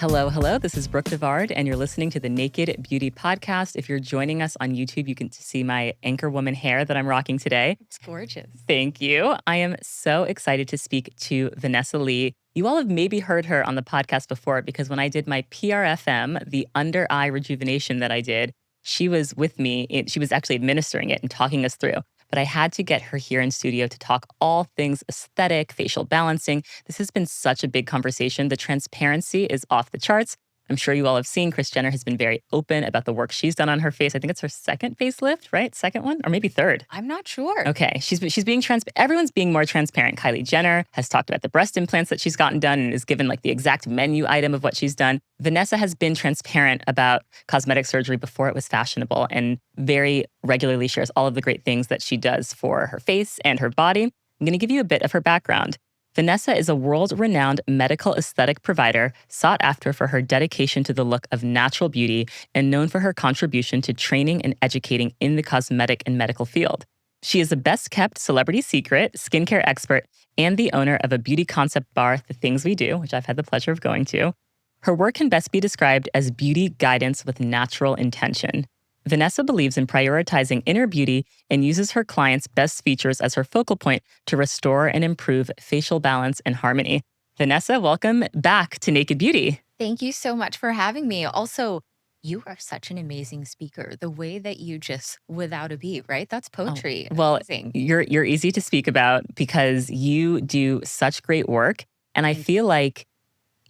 Hello, hello. This is Brooke Devard, and you're listening to the Naked Beauty Podcast. If you're joining us on YouTube, you can see my anchor woman hair that I'm rocking today. It's gorgeous. Thank you. I am so excited to speak to Vanessa Lee. You all have maybe heard her on the podcast before because when I did my PRFM, the under eye rejuvenation that I did, she was with me. She was actually administering it and talking us through. But I had to get her here in studio to talk all things aesthetic, facial balancing. This has been such a big conversation. The transparency is off the charts. I'm sure you all have seen Kris Jenner has been very open about the work she's done on her face. I think it's her second facelift, right? Second one, or maybe third. I'm not sure. Okay, she's being everyone's being more transparent. Kylie Jenner has talked about the breast implants that she's gotten done and is given like the exact menu item of what she's done. Vanessa has been transparent about cosmetic surgery before it was fashionable and very regularly shares all of the great things that she does for her face and her body. I'm going to give you a bit of her background. Vanessa is a world-renowned medical aesthetic provider sought after for her dedication to the look of natural beauty and known for her contribution to training and educating in the cosmetic and medical field. She is a best-kept celebrity secret, skincare expert, and the owner of a beauty concept bar, The Things We Do, which I've had the pleasure of going to. Her work can best be described as beauty guidance with natural intention. Vanessa believes in prioritizing inner beauty and uses her clients' best features as her focal point to restore and improve facial balance and harmony. Vanessa, welcome back to Naked Beauty. Thank you so much for having me. Also, you are such an amazing speaker. The way that you just, without a beat, right? That's poetry. Well, amazing. You're easy to speak about because you do such great work. And I feel like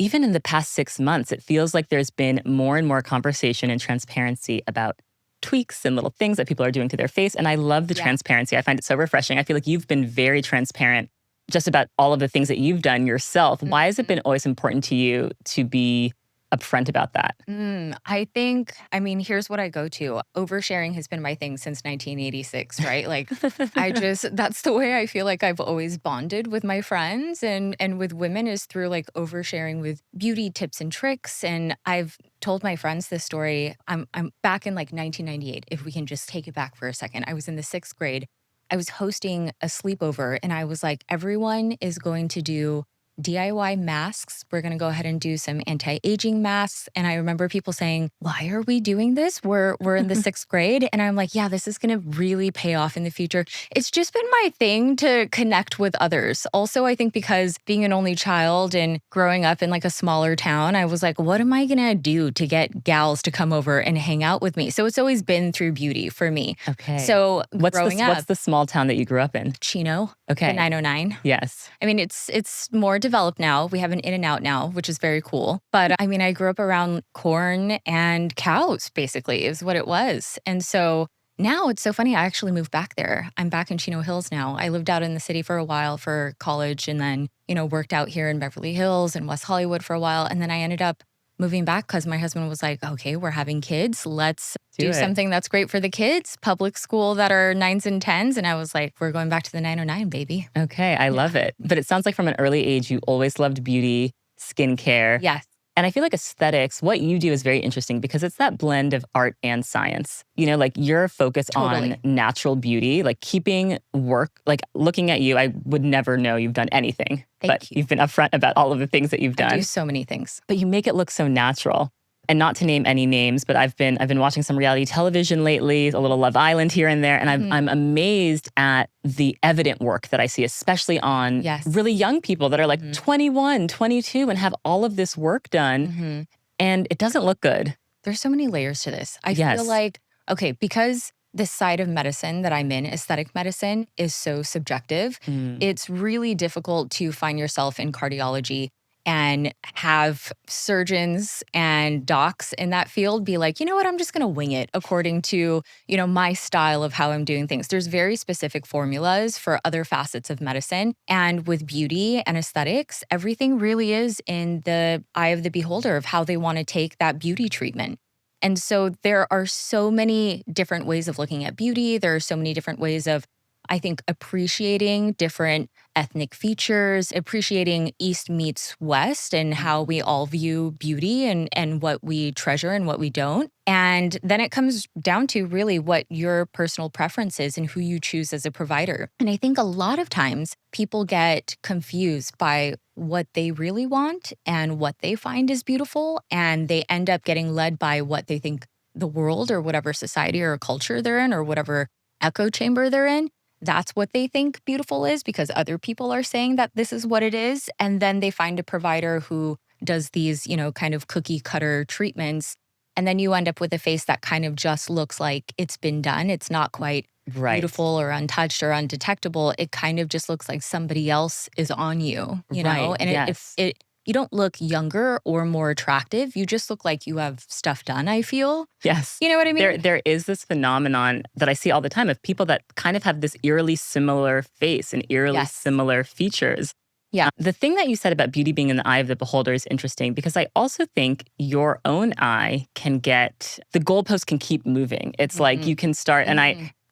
even in the past 6 months, it feels like there's been more and more conversation and transparency about tweaks and little things that people are doing to their face. And I love the transparency. I find it so refreshing. I feel like you've been very transparent just about all of the things that you've done yourself. Why has it been always important to you to be upfront about that? Here's what I go to. Oversharing has been my thing since 1986, right? Like, that's the way I feel like I've always bonded with my friends and with women is through like oversharing with beauty tips and tricks. And I've told my friends this story. I'm back in like 1998, if we can just take it back for a second. I was in the 6th grade. I was hosting a sleepover and I was like, everyone is going to do DIY masks. We're going to go ahead and do some anti-aging masks. And I remember people saying, why are we doing this? We're in the 6th grade. And I'm like, yeah, this is going to really pay off in the future. It's just been my thing to connect with others. Also, I think because being an only child and growing up in like a smaller town, I was like, what am I going to do to get gals to come over and hang out with me? So it's always been through beauty for me. Okay. So what's the small town that you grew up in? Chino. Okay. The 909. Yes. I mean, it's more developed now. We have an In-N-Out now, which is very cool. But I mean, I grew up around corn and cows, basically, is what it was. And so now it's so funny. I actually moved back there. I'm back in Chino Hills now. I lived out in the city for a while for college and then, worked out here in Beverly Hills and West Hollywood for a while. And then I ended up moving back because my husband was like, okay, we're having kids. Let's do something that's great for the kids, public school that are 9s and 10s. And I was like, we're going back to the 909, baby. Okay, I love it. But it sounds like from an early age, you always loved beauty, skincare. Yes. And I feel like aesthetics, what you do is very interesting because it's that blend of art and science. Like your focus on natural beauty, like keeping work, like looking at you, I would never know you've done anything. But you've been upfront about all of the things that you've done. I do so many things. But you make it look so natural. And not to name any names, but I've been watching some reality television lately, a little Love Island here and there, and I'm amazed at the evident work that I see, especially on really young people that are like 21, 22 and have all of this work done, and it doesn't look good. There's so many layers to this. I feel like, okay, because this side of medicine that I'm in, aesthetic medicine, is so subjective, it's really difficult to find yourself in cardiology and have surgeons and docs in that field be like, you know what, I'm just going to wing it according to, my style of how I'm doing things. There's very specific formulas for other facets of medicine. And with beauty and aesthetics, everything really is in the eye of the beholder of how they want to take that beauty treatment. And so there are so many different ways of looking at beauty. There are so many different ways of I think appreciating different ethnic features, appreciating East meets West and how we all view beauty and what we treasure and what we don't. And then it comes down to really what your personal preference is and who you choose as a provider. And I think a lot of times people get confused by what they really want and what they find is beautiful. And they end up getting led by what they think the world or whatever society or culture they're in or whatever echo chamber they're in. That's what they think beautiful is because other people are saying that this is what it is. And then they find a provider who does these, kind of cookie cutter treatments. And then you end up with a face that kind of just looks like it's been done. It's not quite beautiful or untouched or undetectable. It kind of just looks like somebody else is on you, know? And it you don't look younger or more attractive. You just look like you have stuff done, I feel. Yes. You know what I mean? There is this phenomenon that I see all the time of people that kind of have this eerily similar face and eerily similar features. Yeah. The thing that you said about beauty being in the eye of the beholder is interesting because I also think your own eye can the goalpost can keep moving. It's like you can start, and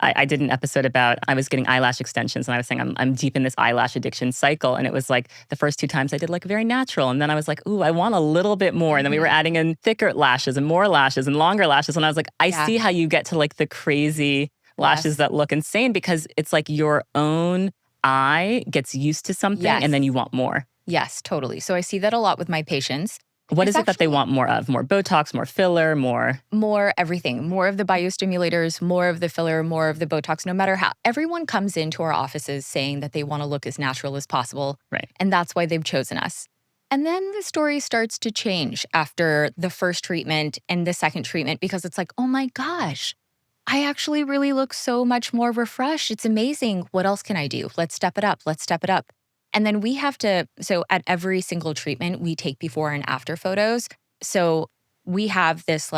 I did an episode about, I was getting eyelash extensions and I was saying I'm deep in this eyelash addiction cycle. And it was like the first 2 times I did like very natural. And then I was like, ooh, I want a little bit more. And then we were adding in thicker lashes and more lashes and longer lashes. And I was like, I see how you get to like the crazy lashes that look insane because it's like your own eye gets used to something and then you want more. Yes, totally. So I see that a lot with my patients. What is it that they want more of? More Botox, more filler, more? More everything. More of the biostimulators, more of the filler, more of the Botox, no matter how. Everyone comes into our offices saying that they want to look as natural as possible. Right. And that's why they've chosen us. And then the story starts to change after the first treatment and the second treatment because it's like, oh my gosh, I actually really look so much more refreshed. It's amazing. What else can I do? Let's step it up. Let's step it up. And then we have to, so at every single treatment, we take before and after photos. So we have this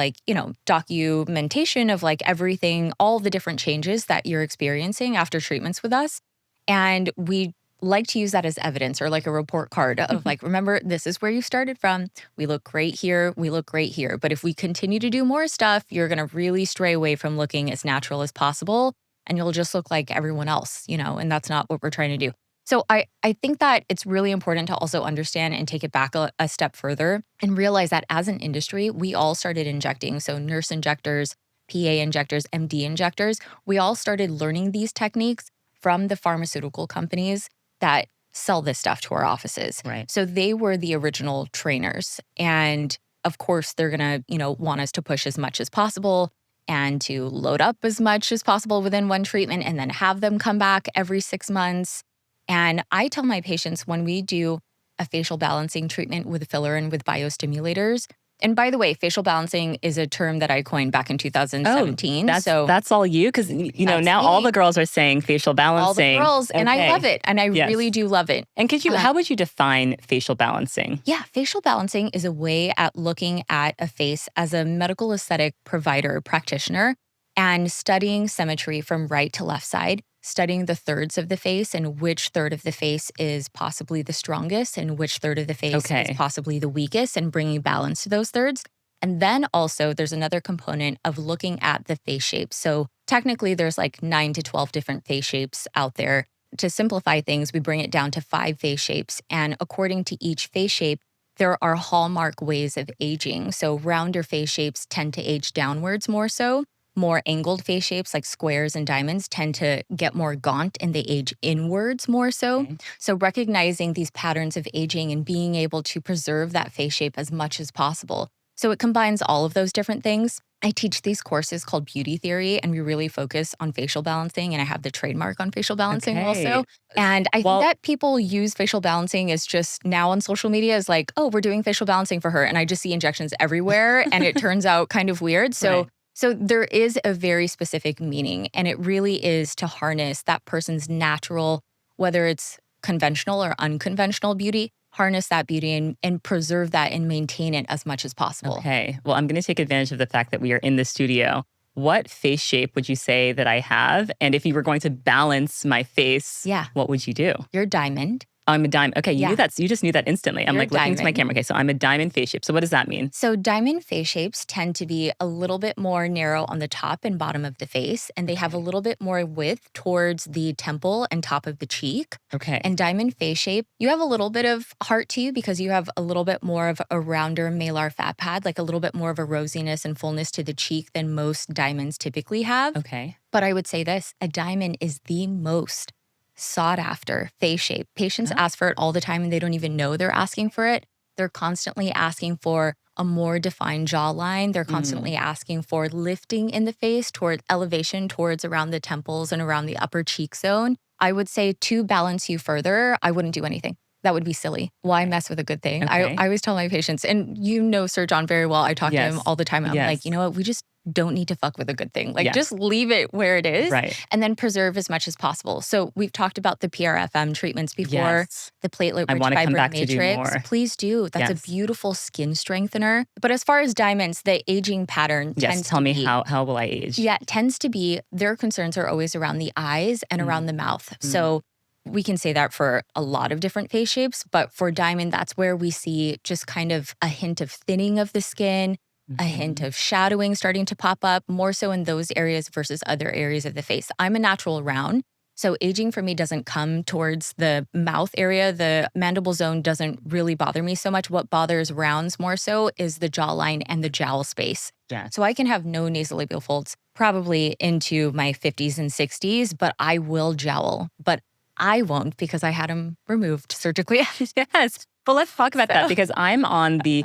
documentation of like everything, all the different changes that you're experiencing after treatments with us. And we like to use that as evidence or like a report card of like, remember, this is where you started from. We look great here. We look great here. But if we continue to do more stuff, you're going to really stray away from looking as natural as possible. And you'll just look like everyone else, and that's not what we're trying to do. So I think that it's really important to also understand and take it back a step further and realize that as an industry, we all started injecting. So nurse injectors, PA injectors, MD injectors, we all started learning these techniques from the pharmaceutical companies that sell this stuff to our offices. Right. So they were the original trainers. And of course, they're going to, want us to push as much as possible and to load up as much as possible within one treatment and then have them come back every 6 months. And I tell my patients when we do a facial balancing treatment with filler and with biostimulators, and by the way, facial balancing is a term that I coined back in 2017. That's all you? Because, now me. All the girls are saying facial balancing. All the girls, and I love it. And I really do love it. And how would you define facial balancing? Yeah, facial balancing is a way at looking at a face as a medical aesthetic provider, practitioner, and studying symmetry from right to left side, studying the thirds of the face and which third of the face is possibly the strongest and which third of the face is possibly the weakest and bringing balance to those thirds. And then also there's another component of looking at the face shape. So technically there's like 9 to 12 different face shapes out there. To simplify things, we bring it down to 5 face shapes. And according to each face shape, there are hallmark ways of aging. So rounder face shapes tend to age downwards more so. More angled face shapes like squares and diamonds tend to get more gaunt and they age inwards more so. Okay. So recognizing these patterns of aging and being able to preserve that face shape as much as possible. So it combines all of those different things. I teach these courses called Beauty Theory, and we really focus on facial balancing, and I have the trademark on facial balancing also. And I think that people use facial balancing as just now on social media is like, oh, we're doing facial balancing for her. And I just see injections everywhere, and it turns out kind of weird. So there is a very specific meaning, and it really is to harness that person's natural, whether it's conventional or unconventional beauty, harness that beauty and preserve that and maintain it as much as possible. Okay. Well, I'm going to take advantage of the fact that we are in the studio. What face shape would you say that I have? And if you were going to balance my face, what would you do? You're diamond. I'm a diamond. Okay, you knew that. You just knew that instantly. I'm You're like looking to my diamond. camera. Okay, so I'm a diamond face shape. So what does that mean? So diamond face shapes tend to be a little bit more narrow on the top and bottom of the face, and they have a little bit more width towards the temple and top of the cheek. Okay. And diamond face shape, you have a little bit of heart to you because you have a little bit more of a rounder malar fat pad, like a little bit more of a rosiness and fullness to the cheek than most diamonds typically have. Okay. But I would say this, a diamond is the most sought after face shape. Patients ask for it all the time and they don't even know they're asking for it. They're constantly asking for a more defined jawline. They're constantly asking for lifting in the face toward elevation towards around the temples and around the upper cheek zone. I would say to balance you further, I wouldn't do anything. That would be silly. Why mess with a good thing? Okay. I always tell my patients, and you know Sir John very well. I talk to him all the time. I'm like, you know what? We just don't need to fuck with a good thing. Like just leave it where it is and then preserve as much as possible. So we've talked about the PRFM treatments before, the platelet-rich fibrin matrix. Please do. That's a beautiful skin strengthener. But as far as diamonds, the aging pattern tends tell to me be, how will I age? Yeah, it tends to be, their concerns are always around the eyes and around the mouth. So we can say that for a lot of different face shapes, but for diamond, that's where we see just kind of a hint of thinning of the skin, a hint of shadowing starting to pop up, more so in those areas versus other areas of the face. I'm a natural round, so aging for me doesn't come towards the mouth area. The mandible zone doesn't really bother me so much. What bothers rounds more so is the jawline and the jowl space. So I can have no nasolabial folds probably into my 50s and 60s, but I will jowl. But I won't because I had them removed surgically. Yes. But let's talk about that because I'm on the,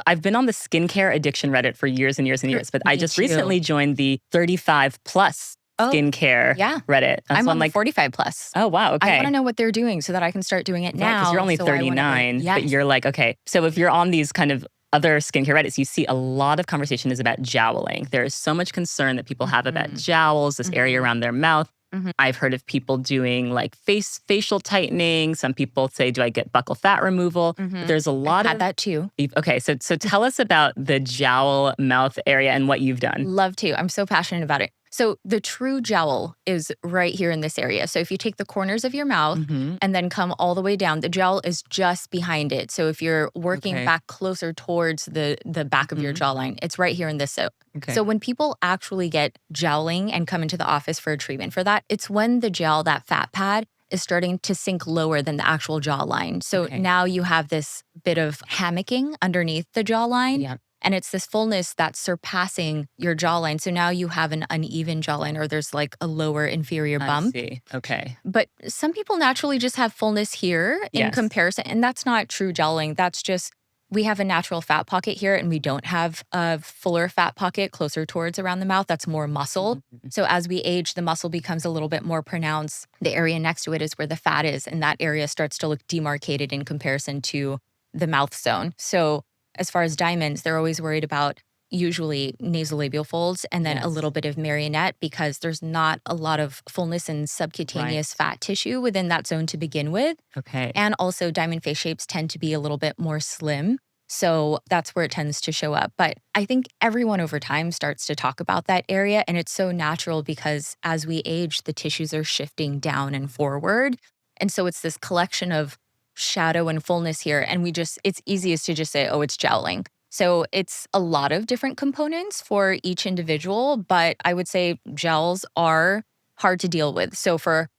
I've been on the skincare addiction Reddit for years and years and years, but I just recently joined the 35 plus skincare Reddit. I'm on like 45 plus. Oh, wow. Okay. I want to know what they're doing so that I can start doing it now. Because you're only 39, but you're like, okay. So if you're on these kind of other skincare Reddits, you see a lot of conversation is about joweling. There is so much concern that people have about jowls, this area around their mouth. I've heard of people doing like facial tightening. Some people say, do I get buccal fat removal? There's a lot I've had that too. Okay, so tell us about the jowl mouth area and what you've done. Love to. I'm so passionate about it. So the true jowl is right here in this area. So if you take the corners of your mouth and then come all the way down, the jowl is just behind it. So if you're working back closer towards the back of your jawline, it's right here in this zone. So when people actually get jowling and come into the office for a treatment for that, it's when the gel, that fat pad, is starting to sink lower than the actual jawline. So now you have this bit of hammocking underneath the jawline. And it's this fullness that's surpassing your jawline. So now you have an uneven jawline or there's like a lower inferior bump. I see. Okay. But some people naturally just have fullness here in comparison. And that's not true jowling. That's just, we have a natural fat pocket here and we don't have a fuller fat pocket closer towards around the mouth. That's more muscle. So as we age, the muscle becomes a little bit more pronounced. The area next to it is where the fat is. And that area starts to look demarcated in comparison to the mouth zone. So as far as diamonds, they're always worried about usually nasolabial folds and then a little bit of marionette because there's not a lot of fullness and subcutaneous fat tissue within that zone to begin with. And also diamond face shapes tend to be a little bit more slim. So that's where it tends to show up. But I think everyone over time starts to talk about that area. And it's so natural because as we age, the tissues are shifting down and forward. And so it's this collection of shadow and fullness here. And it's easiest to just say, oh, it's jowling. So it's a lot of different components for each individual, but I would say gels are hard to deal with. So for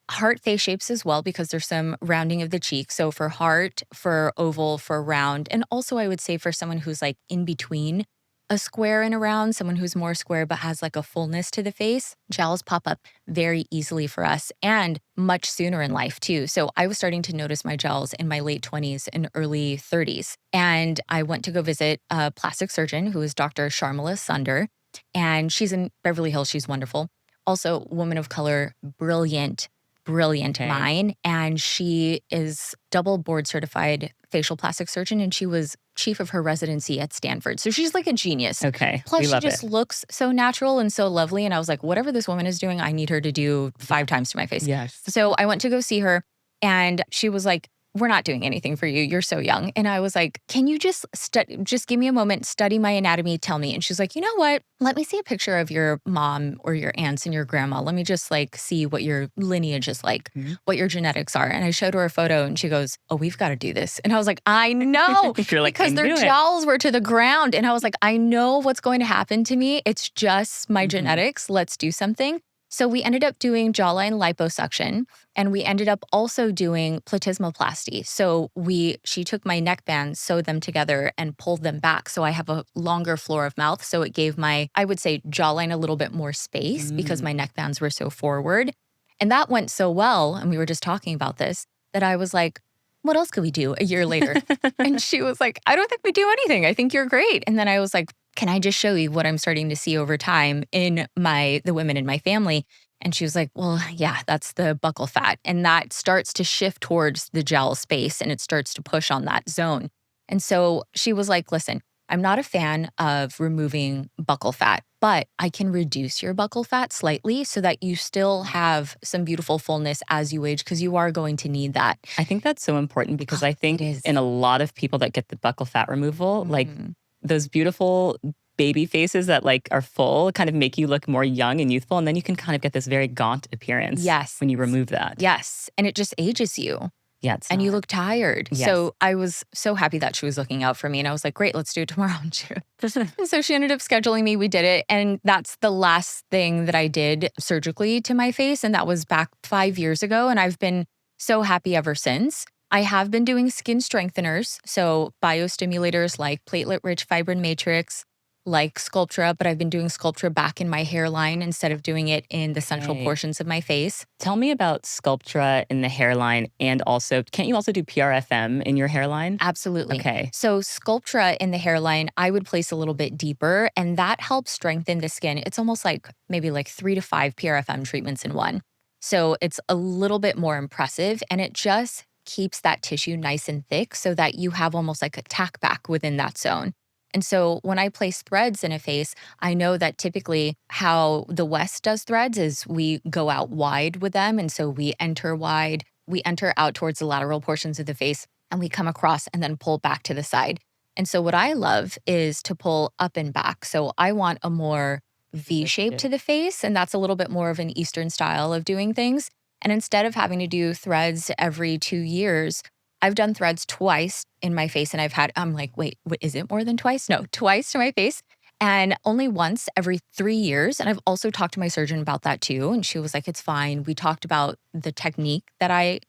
heart face shapes as well, because there's some rounding of the cheek. So for heart, for oval, for round, and also I would say for someone who's like in between a square and a round, someone who's more square but has like a fullness to the face, gels pop up very easily for us and much sooner in life too. So I was starting to notice my gels in my late 20s and early 30s. And I went to go visit a plastic surgeon who is Dr. Sharmila Sunder. And she's in Beverly Hills. She's wonderful. Also, woman of color, brilliant mind. And she is double board certified facial plastic surgeon. And she was chief of her residency at Stanford. So she's like a genius. Plus she just looks so natural and so lovely. And I was like, whatever this woman is doing, I need her to do 5 times to my face. So I went to go see her and she was like, we're not doing anything for you. You're so young. And I was like, can you just give me a moment, study my anatomy, tell me. And she's like, you know what? Let me see a picture of your mom or your aunts and your grandma. Let me just like see what your lineage is like, what your genetics are. And I showed her a photo and she goes, oh, we've got to do this. And I was like, I know. You're like, because their jowls were to the ground. And I was like, I know what's going to happen to me. It's just my genetics. Let's do something. So we ended up doing jawline liposuction, and we ended up also doing platysmoplasty. So she took my neck bands, sewed them together, and pulled them back. So I have a longer floor of mouth. So it gave my, I would say, jawline a little bit more space because my neck bands were so forward. And that went so well, and we were just talking about this, that I was like, what else could we do a year later? And she was like, I don't think we do anything. I think you're great. And then I was like, can I just show you what I'm starting to see over time in the women in my family? And she was like, well, yeah, that's the buccal fat. And that starts to shift towards the jowl space and it starts to push on that zone. And so she was like, listen, I'm not a fan of removing buccal fat, but I can reduce your buccal fat slightly so that you still have some beautiful fullness as you age, because you are going to need that. I think that's so important because I think in a lot of people that get the buccal fat removal, like those beautiful baby faces that like are full kind of make you look more young and youthful. And then you can kind of get this very gaunt appearance when you remove that. Yes. And it just ages you. Yeah, and you look tired. Yes. So I was so happy that she was looking out for me. And I was like, great, let's do it tomorrow. And so she ended up scheduling me. We did it. And that's the last thing that I did surgically to my face. And that was back 5 years ago. And I've been so happy ever since. I have been doing skin strengtheners. So biostimulators like platelet-rich fibrin matrix, like Sculptra, but I've been doing Sculptra back in my hairline instead of doing it in the central portions of my face. Tell me about Sculptra in the hairline, and also, can't you also do PRFM in your hairline? Absolutely. Okay. So Sculptra in the hairline, I would place a little bit deeper, and that helps strengthen the skin. It's almost like maybe like 3 to 5 PRFM treatments in one. So it's a little bit more impressive, and it just keeps that tissue nice and thick so that you have almost like a tack back within that zone. And so when I place threads in a face, I know that typically how the West does threads is we go out wide with them. And so we enter wide, we enter out towards the lateral portions of the face, and we come across and then pull back to the side. And so what I love is to pull up and back. So I want a more V shape to the face, and that's a little bit more of an Eastern style of doing things. And instead of having to do threads every 2 years, I've done threads twice in my face, and I'm like, wait, what, is it more than twice? No, twice to my face, and only once every 3 years. And I've also talked to my surgeon about that too. And she was like, it's fine. We talked about the technique that I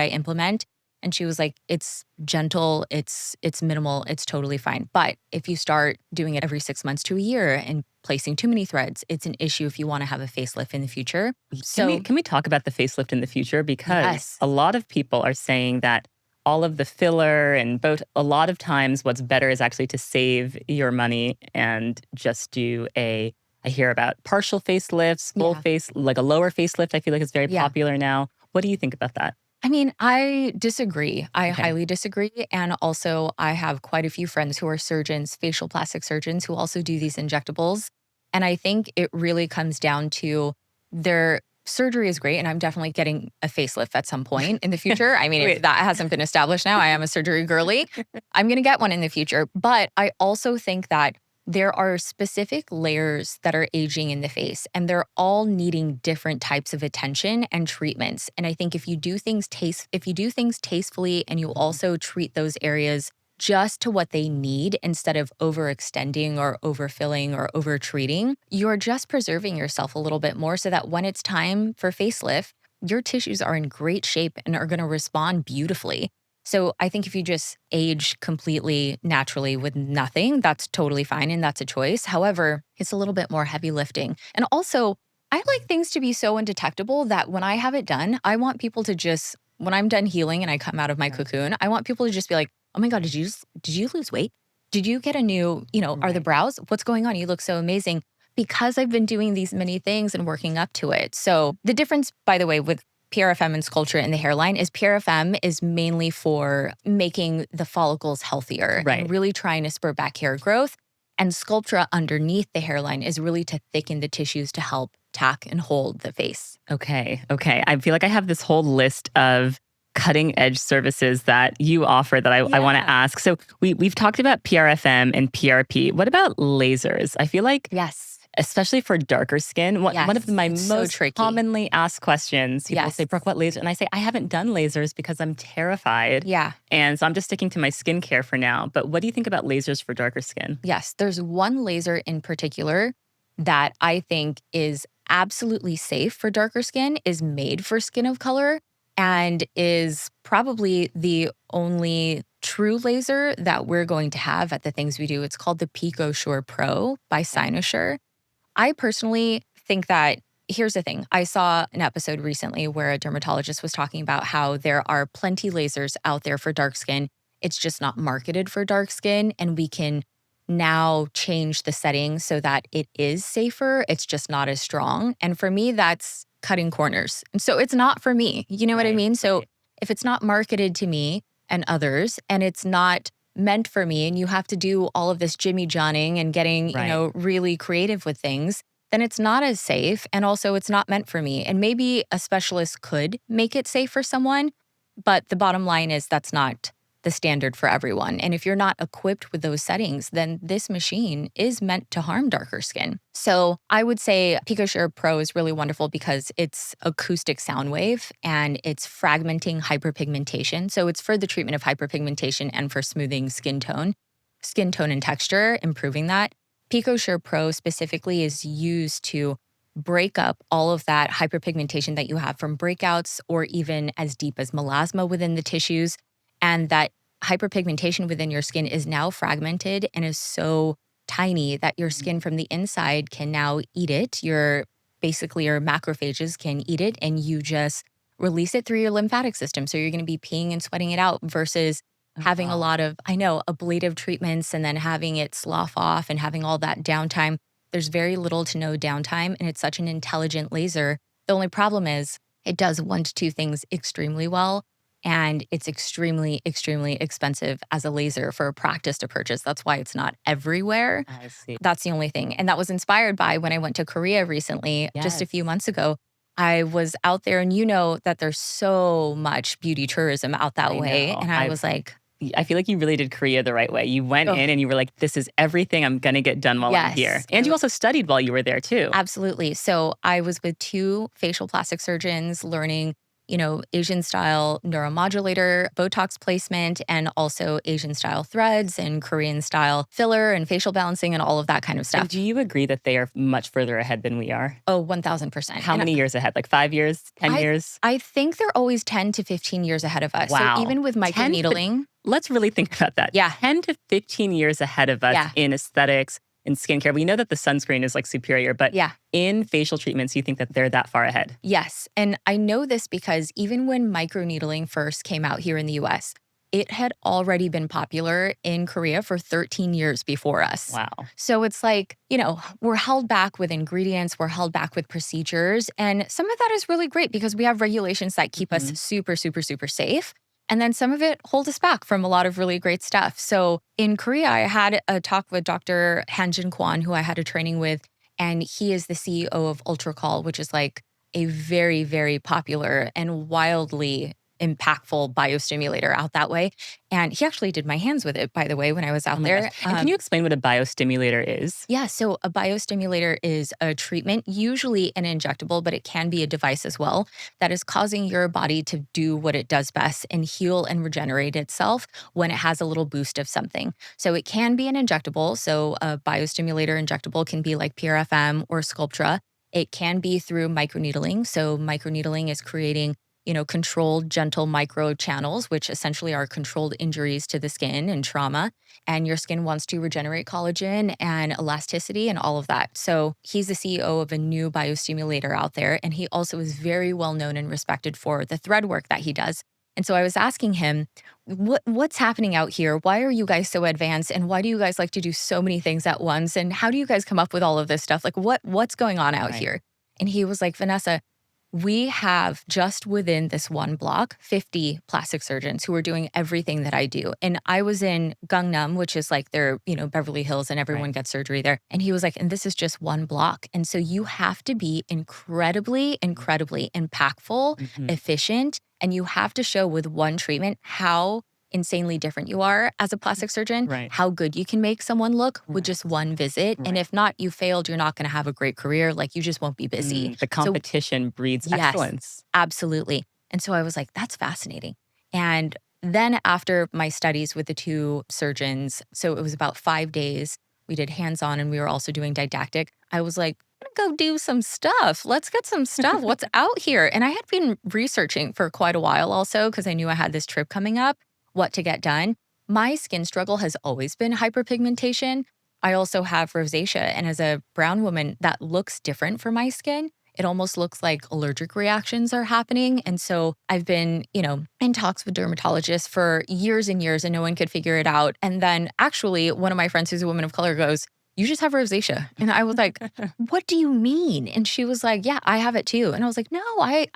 implement. And she was like, it's gentle, it's minimal, it's totally fine. But if you start doing it every 6 months to a year and placing too many threads, it's an issue if you want to have a facelift in the future. So can we talk about the facelift in the future? Because a lot of people are saying that all of the filler and a lot of times what's better is actually to save your money and just do I hear about partial facelifts, full face, like a lower facelift. I feel like it's very popular now. What do you think about that? I mean, I disagree. I highly disagree. And also, I have quite a few friends who are surgeons, facial plastic surgeons, who also do these injectables. And I think it really comes down to their surgery is great. And I'm definitely getting a facelift at some point in the future. I mean, if that hasn't been established now, I am a surgery girly. I'm going to get one in the future. But I also think that there are specific layers that are aging in the face, and they're all needing different types of attention and treatments. And I think if you do things tastefully and you also treat those areas just to what they need instead of overextending or overfilling or overtreating, you're just preserving yourself a little bit more so that when it's time for facelift, your tissues are in great shape and are going to respond beautifully. So I think if you just age completely naturally with nothing, that's totally fine and that's a choice. However, it's a little bit more heavy lifting. And also, I like things to be so undetectable that when I have it done, I want people to just, when I'm done healing and I come out of my cocoon, I want people to just be like, oh my God, did you lose weight? Did you get a new, are the brows? What's going on? You look so amazing. Because I've been doing these many things and working up to it. So the difference, by the way, with PRFM and Sculptra in the hairline is PRFM is mainly for making the follicles healthier and really trying to spur back hair growth. And Sculptra underneath the hairline is really to thicken the tissues to help tack and hold the face. Okay. I feel like I have this whole list of cutting edge services that you offer that I want to ask. So we've talked about PRFM and PRP. What about lasers? I feel like Yes. especially for darker skin, one of my most commonly asked questions, people say, Brooke, what laser? And I say, I haven't done lasers because I'm terrified. Yeah. And so I'm just sticking to my skincare for now. But what do you think about lasers for darker skin? Yes, there's one laser in particular that I think is absolutely safe for darker skin, is made for skin of color, and is probably the only true laser that we're going to have at the things we do. It's called the PicoSure Pro by Cynosure. I personally think that, here's the thing. I saw an episode recently where a dermatologist was talking about how there are plenty lasers out there for dark skin. It's just not marketed for dark skin, and we can now change the settings so that it is safer. It's just not as strong. And for me, that's cutting corners. And so it's not for me. You know what I mean? So if it's not marketed to me and others, and it's not meant for me, and you have to do all of this Jimmy Johnning and getting, really creative with things, then it's not as safe. And also it's not meant for me. And maybe a specialist could make it safe for someone, but the bottom line is that's not the standard for everyone. And if you're not equipped with those settings, then this machine is meant to harm darker skin. So I would say PicoSure Pro is really wonderful because it's acoustic sound wave and it's fragmenting hyperpigmentation. So it's for the treatment of hyperpigmentation and for smoothing skin tone and texture, improving that. PicoSure Pro specifically is used to break up all of that hyperpigmentation that you have from breakouts or even as deep as melasma within the tissues. And that hyperpigmentation within your skin is now fragmented and is so tiny that your skin from the inside can now eat it. Your macrophages can eat it, and you just release it through your lymphatic system. So you're going to be peeing and sweating it out versus having a lot of, ablative treatments and then having it slough off and having all that downtime. There's very little to no downtime, and it's such an intelligent laser. The only problem is it does one to two things extremely well. And it's extremely, extremely expensive as a laser for a practice to purchase. That's why it's not everywhere. I see. That's the only thing. And that was inspired by when I went to Korea recently, just a few months ago. I was out there, and you know that there's so much beauty tourism out that way. And I was like, I feel like you really did Korea the right way. You went in and you were like, this is everything I'm going to get done while I'm here. And you also studied while you were there too. Absolutely. So I was with 2 facial plastic surgeons learning Asian style neuromodulator, Botox placement, and also Asian style threads and Korean style filler and facial balancing and all of that kind of stuff. And do you agree that they are much further ahead than we are? Oh, 1000%. How many years ahead? Like 5 years, 10 years? I think they're always 10 to 15 years ahead of us. Wow. So even with microneedling. Let's really think about that. Yeah. 10 to 15 years ahead of us in aesthetics, in skincare. We know that the sunscreen is like superior, but in facial treatments, you think that they're that far ahead? Yes. And I know this because even when microneedling first came out here in the US, it had already been popular in Korea for 13 years before us. Wow. So it's like, we're held back with ingredients, we're held back with procedures. And some of that is really great because we have regulations that keep us super, super, super safe. And then some of it hold us back from a lot of really great stuff. So in Korea, I had a talk with Dr. Hanjin Kwon, who I had a training with, and he is the CEO of Ultracall, which is like a very, very popular and wildly impactful biostimulator out that way. And he actually did my hands with it, by the way, when I was out there. And can you explain what a biostimulator is? Yeah, so a biostimulator is a treatment, usually an injectable, but it can be a device as well, that is causing your body to do what it does best and heal and regenerate itself when it has a little boost of something. So it can be an injectable. So a biostimulator injectable can be like PRFM or Sculptra. It can be through microneedling. So microneedling is creating controlled, gentle micro channels, which essentially are controlled injuries to the skin and trauma. And your skin wants to regenerate collagen and elasticity and all of that. So he's the CEO of a new biostimulator out there. And he also is very well known and respected for the thread work that he does. And so I was asking him, what's happening out here? Why are you guys so advanced? And why do you guys like to do so many things at once? And how do you guys come up with all of this stuff? Like what's going on out here? And he was like, Vanessa, We have just within this one block, 50 plastic surgeons who are doing everything that I do. And I was in Gangnam, which is like their, Beverly Hills, and everyone Right. gets surgery there. And he was like, and this is just one block. And so you have to be incredibly, incredibly impactful, Mhm. efficient, and you have to show with one treatment how insanely different you are as a plastic surgeon, Right. how good you can make someone look with Right. just one visit. And Right. if not, you failed, you're not going to have a great career. Like you just won't be busy. The So competition breeds yes, excellence. absolutely. And so I was like, that's fascinating. And then after my studies with the two surgeons, so it was about 5 days, we did hands on and we were also doing didactic. I was like, I'm gonna go do some stuff. Let's get some stuff. What's out here? And I had been researching for quite a while also because I knew I had this trip coming up, what to get done. My skin struggle has always been hyperpigmentation. I also have rosacea. And as a brown woman, that looks different for my skin. It almost looks like allergic reactions are happening. And so I've been, in talks with dermatologists for years and years, and no one could figure it out. And then actually, one of my friends who's a woman of color goes, you just have rosacea. And I was like, what do you mean? And she was like, yeah, I have it too. And I was like, no, I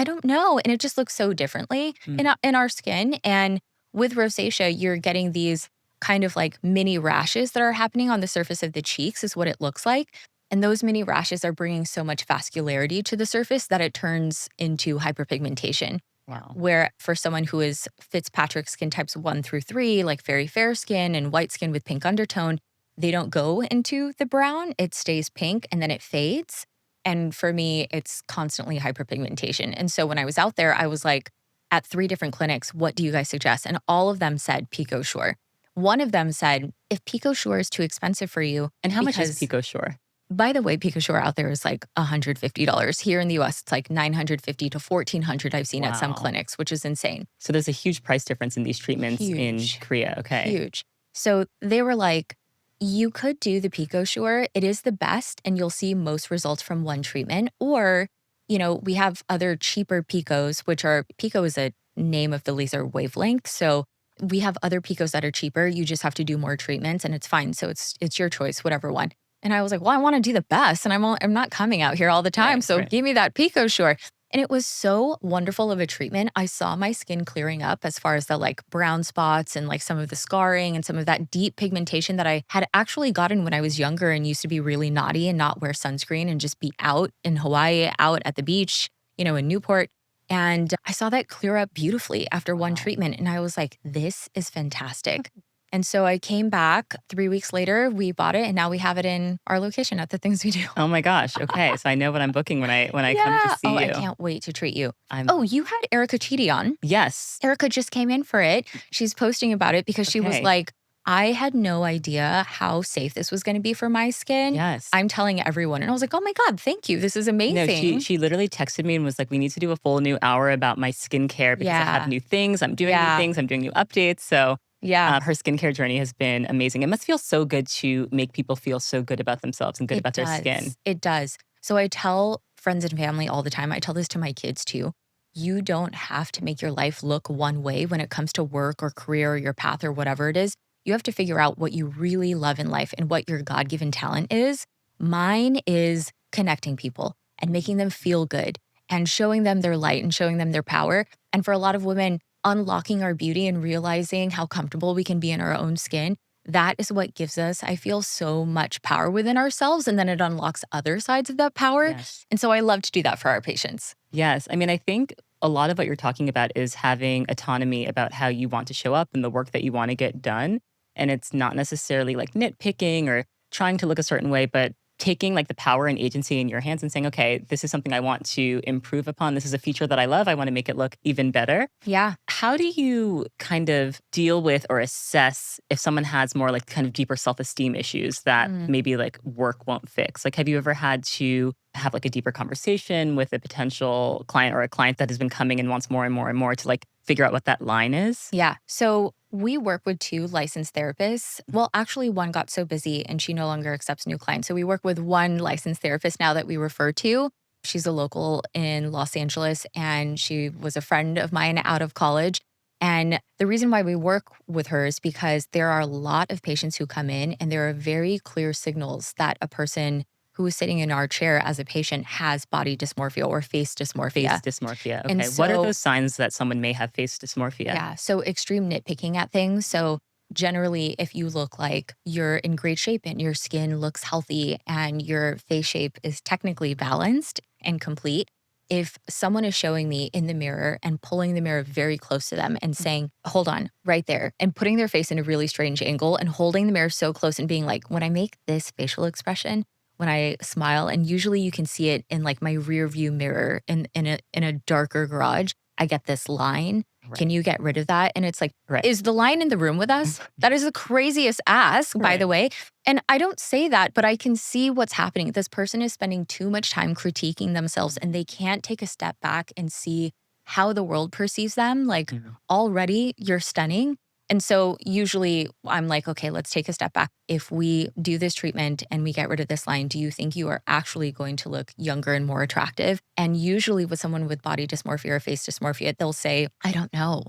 don't know. And it just looks so differently Mm. in our skin. And with rosacea, you're getting these kind of like mini rashes that are happening on the surface of the cheeks, is what it looks like. And those mini rashes are bringing so much vascularity to the surface that it turns into hyperpigmentation. Wow. Where for someone who is Fitzpatrick skin types 1 through 3, like very fair skin and white skin with pink undertone, they don't go into the brown. It stays pink and then it fades. And for me, it's constantly hyperpigmentation. And so when I was out there, I was like, at 3 different clinics, what do you guys suggest? And all of them said Pico Shore. One of them said, if Pico Shore is too expensive for you, And how much is because Pico Shore? by the way, Pico Shore out there is like $150. Here in the US, it's like $950 to $1,400 I've seen at some Wow. clinics, which is insane. So there's a huge price difference in these treatments in Huge. Korea. Okay. Huge. So they were like, you could do the Pico Shore. It is the best, and you'll see most results from one treatment. Or, we have other cheaper Picos, which are Pico is a name of the laser wavelength. So we have other Picos that are cheaper. You just have to do more treatments, and it's fine. So it's your choice, whatever one. And I was like, well, I want to do the best, and I'm not coming out here all the time. Right. So Right. give me that Pico Shore. And it was so wonderful of a treatment. I saw my skin clearing up as far as the like brown spots and like some of the scarring and some of that deep pigmentation that I had actually gotten when I was younger and used to be really naughty and not wear sunscreen and just be out in Hawaii, out at the beach, in Newport. And I saw that clear up beautifully after one Wow. treatment. And I was like, this is fantastic. And so I came back 3 weeks later, we bought it, and now we have it in our location at the things we do. Oh my gosh. Okay. So I know what I'm booking when I come to see Oh, you. I can't wait to treat you. I'm Oh, you had Erica Chidi on. Yes. Erica just came in for it. She's posting about it because she was Okay. like, I had no idea how safe this was going to be for my skin. Yes. I'm telling everyone. And I was like, oh my God, thank you. This is No, amazing. she literally texted me and was like, we need to do a full new hour about my skincare because I have Yeah. new things. I'm doing new Yeah. things. I'm doing new updates. So Yeah. her skincare journey has been amazing. It must feel so good to make people feel so good about themselves and good about their skin. It does. So I tell friends and family all the time. I tell this to my kids too. You don't have to make your life look one way when it comes to work or career or your path or whatever it is. You have to figure out what you really love in life and what your God given talent is. Mine is connecting people and making them feel good and showing them their light and showing them their power. And for a lot of women, unlocking our beauty and realizing how comfortable we can be in our own skin. That is what gives us, I feel, so much power within ourselves. And then it unlocks other sides of that power. Yes. And so I love to do that for our patients. Yes. I mean, I think a lot of what you're talking about is having autonomy about how you want to show up and the work that you want to get done. And it's not necessarily like nitpicking or trying to look a certain way, but taking like the power and agency in your hands and saying, okay, this is something I want to improve upon. This is a feature that I love. I want to make it look even better. Yeah. How do you kind of deal with or assess if someone has more like kind of deeper self-esteem issues that maybe like work won't fix? Like, have you ever had to have like a deeper conversation with a potential client or a client that has been coming and wants more and more and more to like figure out what that line is? Yeah. So we work with 2 licensed therapists. Well, actually, one got so busy and she no longer accepts new clients. So we work with 1 licensed therapist now that we refer to. She's a local in Los Angeles and she was a friend of mine out of college. And the reason why we work with her is because there are a lot of patients who come in and there are very clear signals that a person who is sitting in our chair as a patient has body dysmorphia or face dysmorphia. Face dysmorphia. And Okay. What are so, those signs that someone may have face dysmorphia? yeah, so extreme nitpicking at things. So generally, if you look like you're in great shape and your skin looks healthy and your face shape is technically balanced and complete, if someone is showing me in the mirror and pulling the mirror very close to them and saying, hold on, right there, and putting their face in a really strange angle and holding the mirror so close and being like, when I make this facial expression, when I smile, and usually you can see it in like my rear view mirror in a darker garage, I get this line. Can Right. you get rid of that? And it's like, Right. is the line in the room with us? That is the craziest ask, by Right. the way. And I don't say that, but I can see what's happening. This person is spending too much time critiquing themselves and they can't take a step back and see how the world perceives them. Like, Mhm. already you're stunning. And so usually I'm like, okay, let's take a step back. If we do this treatment and we get rid of this line, do you think you are actually going to look younger and more attractive? And usually with someone with body dysmorphia or face dysmorphia, they'll say, I don't know.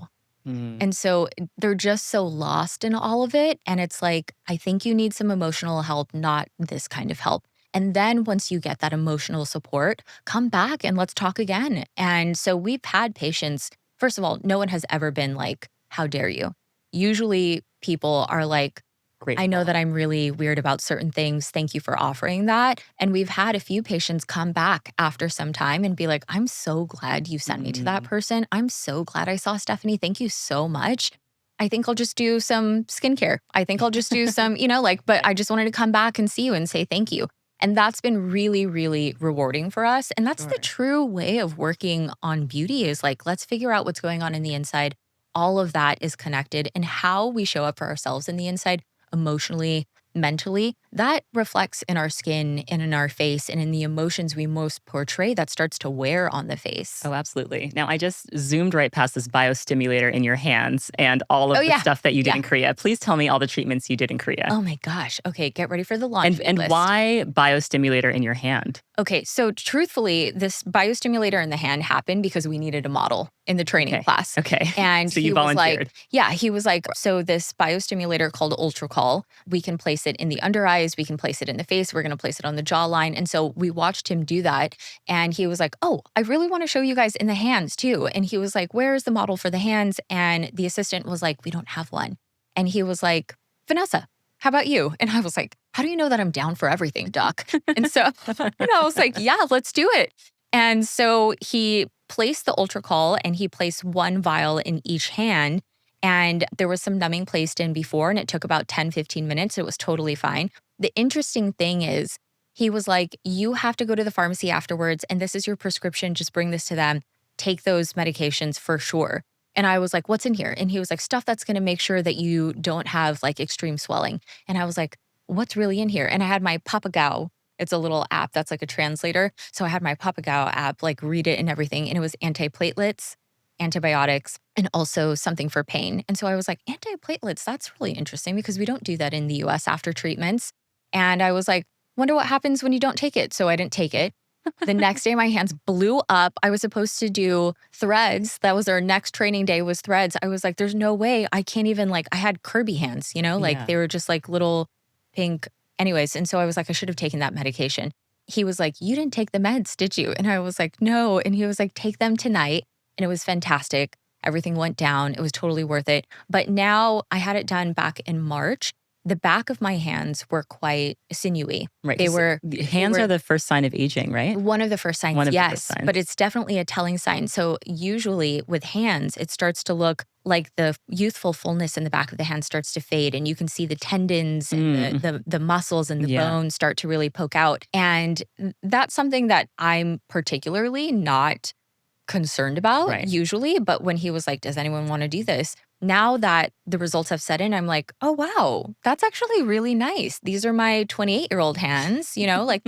Mm. And so they're just so lost in all of it. And it's like, I think you need some emotional help, not this kind of help. And then once you get that emotional support, come back and let's talk again. And so we've had patients, first of all, no one has ever been like, how dare you? Usually people are like, I know Grateful. that I'm really weird about certain things. Thank you for offering that. And we've had a few patients come back after some time and be like, I'm so glad you sent me to that Mm. person. I'm so glad I saw Stephanie. Thank you so much. I think I'll just do some skincare. I think I'll just do some, but I just wanted to come back and see you and say thank you. And that's been really, really rewarding for us. And that's the Sure. true way of working on beauty is like, let's figure out what's going on in the inside. All of that is connected, and how we show up for ourselves in the inside emotionally, mentally, that reflects in our skin and in our face and in the emotions we most portray that starts to wear on the face. Oh, absolutely. Now, I just zoomed right past this biostimulator in your hands and all Oh, of the yeah. stuff that you did Yeah. in Korea. Please tell me all the treatments you did in Korea. Oh my gosh. Okay, get ready for the And laundry and list. why biostimulator in your hand? Okay, so truthfully, this biostimulator in the hand happened because we needed a model in the training Okay. class. Okay. And So he you was like, volunteered. yeah, he was like, so this biostimulator called Ultracall, we can place it in the under eyes, we can place it in the face, we're going to place it on the jawline. And so we watched him do that. And he was like, oh, I really want to show you guys in the hands too. And he was like, where is the model for the hands? And the assistant was like, we don't have one. And he was like, Vanessa, how about you? And I was like, how do you know that I'm down for everything, Doc? And so, I was like, yeah, let's do it. And so he placed the Ultracall and he placed one vial in each hand. And there was some numbing placed in before, and it took about 10, 15 minutes. It was totally fine. The interesting thing is, he was like, you have to go to the pharmacy afterwards, and this is your prescription. Just bring this to them. Take those medications for sure. And I was like, what's in here? And he was like, stuff that's going to make sure that you don't have like extreme swelling. And I was like, what's really in here? And I had my Papagao. It's a little app that's like a translator. So I had my Papagao app, like read it and everything. And it was antiplatelets, antibiotics, and also something for pain. And so I was like, antiplatelets, that's really interesting because we don't do that in the US after treatments. And I was like, wonder what happens when you don't take it. So I didn't take it. The next day, my hands blew up. I was supposed to do threads. That was our next training day was threads. I was like, there's no way. I can't even like, I had Kirby hands, like Yeah. they were just like little pink. Anyways, and so I was like, I should have taken that medication. He was like, you didn't take the meds, did you? And I was like, no. And he was like, take them tonight. And it was fantastic. Everything went down. It was totally worth it. But now I had it done back in March. The back of my hands were quite sinewy. Right. They 'cause were the hands were- are the first sign of aging, right? one of the first signs, One of the yes, first signs. but it's definitely a telling sign. So usually with hands, it starts to look like the youthful fullness in the back of the hand starts to fade, and you can see the tendons and the muscles and the Yeah. bones start to really poke out. And that's something that I'm particularly not concerned about Right. usually. But when he was like, does anyone want to do this? Now that the results have set in, I'm like, oh, wow, that's actually really nice. These are my 28-year-old hands, like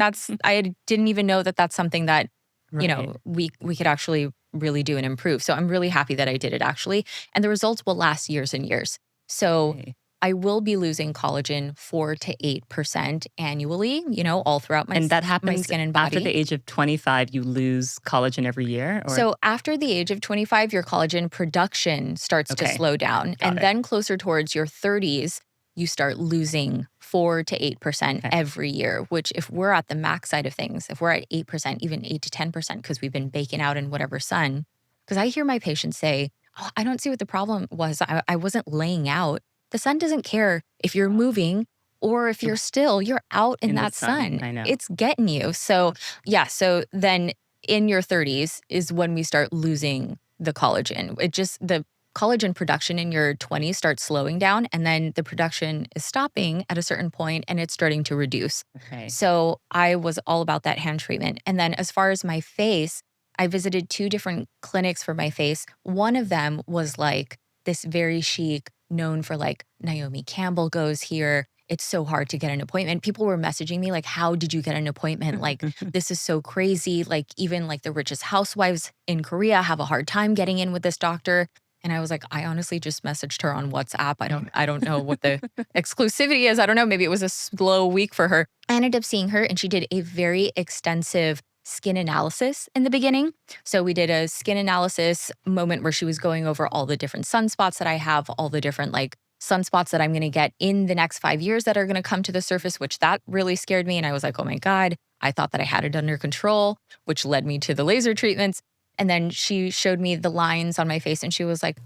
I didn't even know that that's something that, Right. we could actually really do and improve. So I'm really happy that I did it actually. And the results will last years and years. So Okay. I will be losing collagen 4 to 8% annually, all throughout my, And that my happens skin and body. after the age of 25, you lose collagen every year? Or? So after the age of 25, your collagen production starts to Okay. slow down. Got And it. then closer towards your 30s, you start losing 4 to 8% every year, which if we're at the max side of things, if we're at 8%, even 8 to 10%, because we've been baking out in whatever sun, because I hear my patients say, oh, I don't see what the problem was. I wasn't laying out. The sun doesn't care if you're moving or if you're still, you're out in that sun. I know. It's getting you. So yeah, so then in your 30s is when we start losing the collagen. The collagen production in your 20s starts slowing down, and then the production is stopping at a certain point and it's starting to reduce. Okay. So I was all about that hand treatment. And then as far as my face, I visited 2 different clinics for my face. One of them was like this very chic, known for like Naomi Campbell goes here. It's so hard to get an appointment. People were messaging me like, how did you get an appointment? Like, this is so crazy. Like, even like the richest housewives in Korea have a hard time getting in with this doctor. And I was like, I honestly just messaged her on WhatsApp. I don't know what the exclusivity is. I don't know. Maybe it was a slow week for her. I ended up seeing her and she did a very extensive skin analysis in the beginning. So we did a skin analysis moment where she was going over all the different sunspots that I have, all the different like sunspots that I'm going to get in the next 5 years that are going to come to the surface, which that really scared me. And I was like, oh my God, I thought that I had it under control, which led me to the laser treatments. And then she showed me the lines on my face and she was like,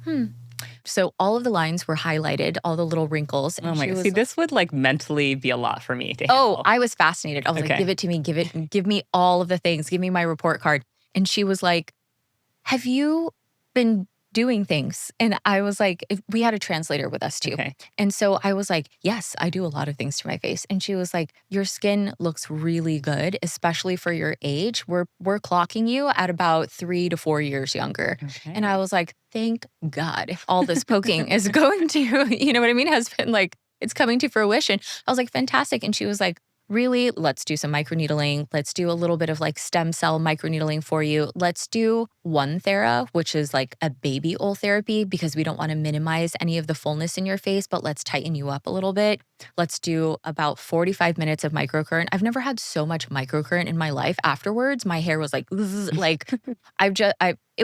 So all of the lines were highlighted, all the little wrinkles. And Oh my God. See, this would like mentally be a lot for me to handle. Oh, I was fascinated. I was like, give it to me, give me all of the things, give me my report card. And she was like, have you been doing things? And I was like, we had a translator with us too. And so I was like, yes, I do a lot of things to my face. And she was like, your skin looks really good, especially for your age. We're clocking you at about 3 to 4 years younger. And I was like, thank God all this poking is going to, you know what I mean? Has been like, it's coming to fruition. I was like, fantastic. And she was like, really, let's do some microneedling. Let's do a little bit of like stem cell microneedling for you. Let's do one thera, which is like a baby oil therapy because we don't want to minimize any of the fullness in your face, but let's tighten you up a little bit. Let's do about 45 minutes of microcurrent. I've never had so much microcurrent in my life. Afterwards, my hair was like, it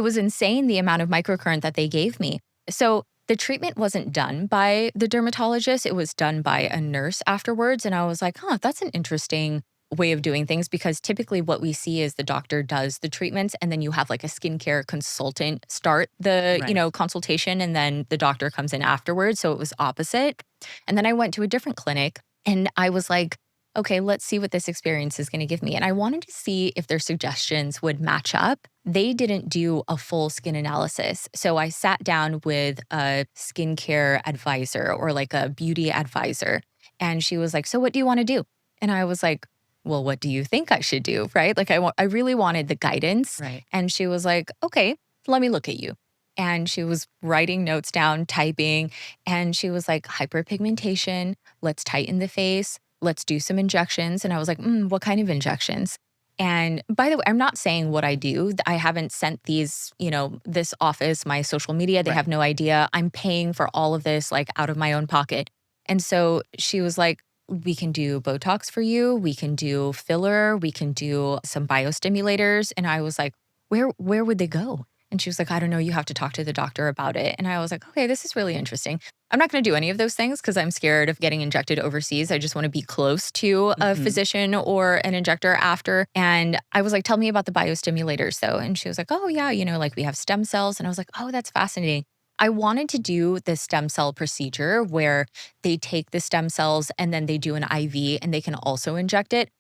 was insane the amount of microcurrent that they gave me. So the treatment wasn't done by the dermatologist. It was done by a nurse afterwards. And I was like, that's an interesting way of doing things because typically what we see is the doctor does the treatments and then you have like a skincare consultant start the, consultation and then the doctor comes in afterwards. So it was opposite. And then I went to a different clinic and I was like, okay, let's see what this experience is going to give me. And I wanted to see if their suggestions would match up. They didn't do a full skin analysis. So I sat down with a skincare advisor or like a beauty advisor. And she was like, so what do you want to do? And I was like, well, what do you think I should do? Right? Like I really wanted the guidance. Right. And she was like, okay, let me look at you. And she was writing notes down, typing. And she was like, hyperpigmentation, let's tighten the face. Let's do some injections. And I was like, what kind of injections? And by the way, I'm not saying what I do. I haven't sent these, this office, my social media. They have no idea. I'm paying for all of this like out of my own pocket. And so she was like, we can do Botox for you. We can do filler. We can do some biostimulators. And I was like, where would they go? And she was like, I don't know, you have to talk to the doctor about it. And I was like, okay, this is really interesting. I'm not going to do any of those things because I'm scared of getting injected overseas. I just want to be close to a physician or an injector after. And I was like, tell me about the biostimulators though. And she was like, oh yeah, like we have stem cells. And I was like, oh, that's fascinating. I wanted to do the stem cell procedure where they take the stem cells and then they do an IV and they can also inject it.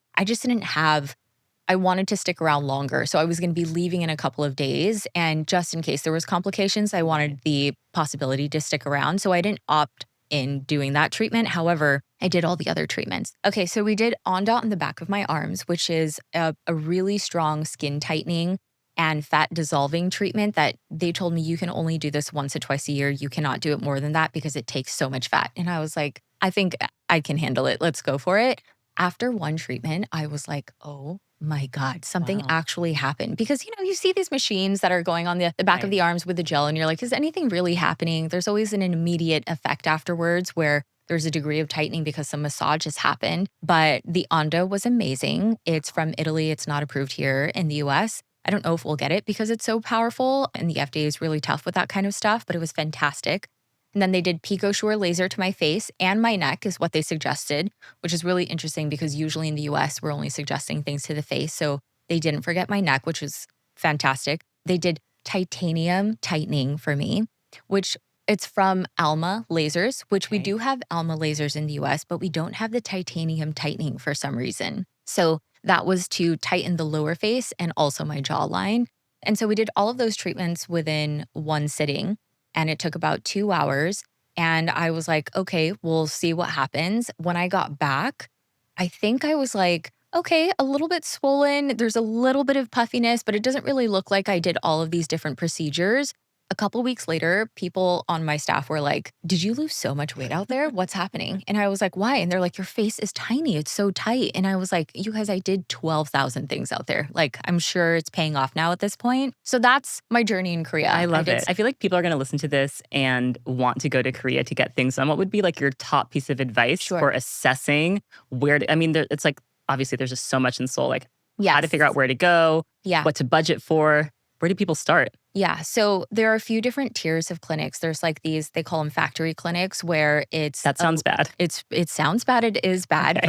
I wanted to stick around longer. So I was going to be leaving in a couple of days. And just in case there was complications, I wanted the possibility to stick around. So I didn't opt in doing that treatment. However, I did all the other treatments. Okay, so we did Ondot in the back of my arms, which is a really strong skin tightening and fat dissolving treatment that they told me you can only do this once or twice a year. You cannot do it more than that because it takes so much fat. And I was like, I think I can handle it. Let's go for it. After one treatment, I was like, oh my God, something actually happened. Because, you see these machines that are going on the back of the arms with the gel and you're like, is anything really happening? There's always an immediate effect afterwards where there's a degree of tightening because some massage has happened. But the Ondo was amazing. It's from Italy. It's not approved here in the US. I don't know if we'll get it because it's so powerful and the FDA is really tough with that kind of stuff, but it was fantastic. And then they did Pico laser to my face and my neck is what they suggested, which is really interesting because usually in the US, we're only suggesting things to the face. So they didn't forget my neck, which was fantastic. They did titanium tightening for me, which it's from Alma Lasers, which we do have Alma Lasers in the US, but we don't have the titanium tightening for some reason. So that was to tighten the lower face and also my jawline. And so we did all of those treatments within one sitting, and it took about 2 hours. And I was like, okay, we'll see what happens. When I got back, I think I was like, okay, a little bit swollen. There's a little bit of puffiness, but it doesn't really look like I did all of these different procedures. A couple weeks later, people on my staff were like, did you lose so much weight out there? What's happening? And I was like, why? And they're like, your face is tiny. It's so tight. And I was like, you guys, I did 12,000 things out there. Like, I'm sure it's paying off now at this point. So that's my journey in Korea. I love it. I feel like people are going to listen to this and want to go to Korea to get things done. What would be like your top piece of advice for assessing where to, I mean, it's like, obviously there's just so much in Seoul, like how to figure out where to go, what to budget for. Where do people start? Yeah. So there are a few different tiers of clinics. There's like these, they call them factory clinics where That sounds bad. It sounds bad. It is bad.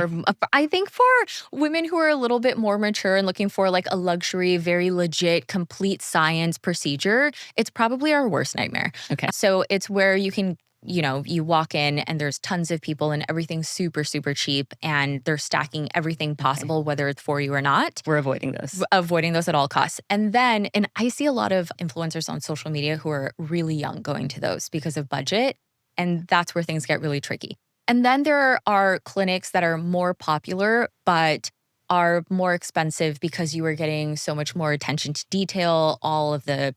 I think for women who are a little bit more mature and looking for like a luxury, very legit, complete science procedure, it's probably our worst nightmare. Okay. So it's where you can, you walk in and there's tons of people and everything's super, super cheap and they're stacking everything possible, whether it's for you or not. We're avoiding those. Avoiding those at all costs. And I see a lot of influencers on social media who are really young going to those because of budget. And that's where things get really tricky. And then there are clinics that are more popular, but are more expensive because you are getting so much more attention to detail. All of the,